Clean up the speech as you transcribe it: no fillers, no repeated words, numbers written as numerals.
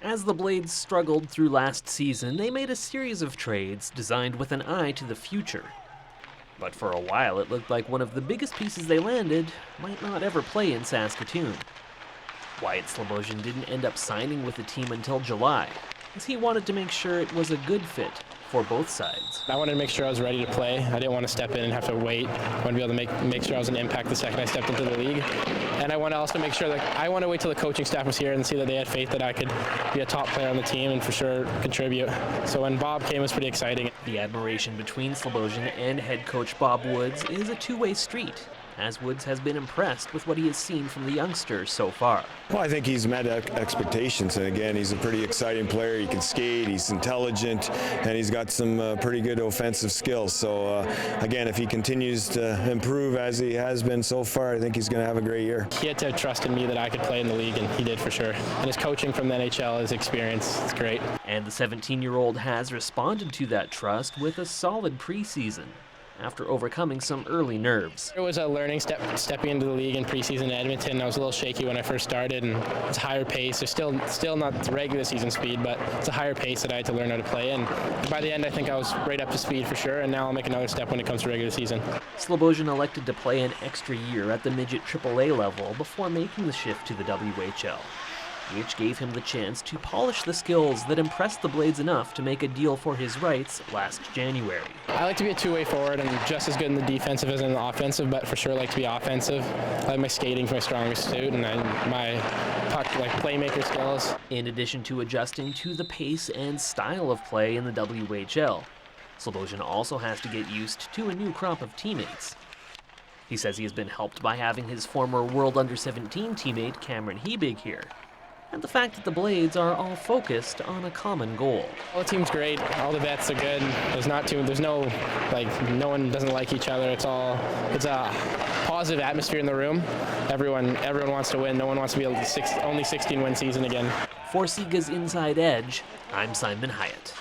As the Blades struggled through last season, they made a series of trades designed with an eye to the future. But for a while, it looked like one of the biggest pieces they landed might not ever play in Saskatoon. Wyatt Sloboshan didn't end up signing with the team until July, as he wanted to make sure it was a good fit for both sides. I wanted to make sure I was ready to play. I didn't want to step in and have to wait. I wanted to be able to make sure I was an impact the second I stepped into the league. And I want to also make sure that I want to wait till the coaching staff was here and see that they had faith that I could be a top player on the team and for sure contribute. So when Bob came, it was pretty exciting. The admiration between Sloboshan and head coach Bob Woods is a two-way street, as Woods has been impressed with what he has seen from the youngsters so far. Well, I think he's met expectations, and again, he's a pretty exciting player. He can skate, he's intelligent, and he's got some pretty good offensive skills. So again, if he continues to improve as he has been so far, I think he's going to have a great year. He had to have trust in me that I could play in the league, and he did for sure. And his coaching from the NHL, his experience, it's great. And the 17-year-old has responded to that trust with a solid preseason, after overcoming some early nerves. It was a learning stepping into the league in preseason in Edmonton. I was a little shaky when I first started, and it's a higher pace. There's still not the regular season speed, but it's a higher pace that I had to learn how to play. And by the end, I think I was right up to speed for sure, and now I'll make another step when it comes to regular season. Sloboshan elected to play an extra year at the midget AAA level before making the shift to the WHL, which gave him the chance to polish the skills that impressed the Blades enough to make a deal for his rights last January. I like to be a two-way forward. I'm just as good in the defensive as in the offensive, but for sure like to be offensive. I like my skating for my strongest suit, and my puck, playmaker skills. In addition to adjusting to the pace and style of play in the WHL, Sloboshan also has to get used to a new crop of teammates. He says he has been helped by having his former World Under-17 teammate Cameron Hebig here, and the fact that the Blades are all focused on a common goal. Well, the team's great. All the vets are good. No one doesn't like each other. It's a positive atmosphere in the room. Everyone wants to win. No one wants to be only 16-win season again. For Sega's Inside Edge, I'm Simon Hyatt.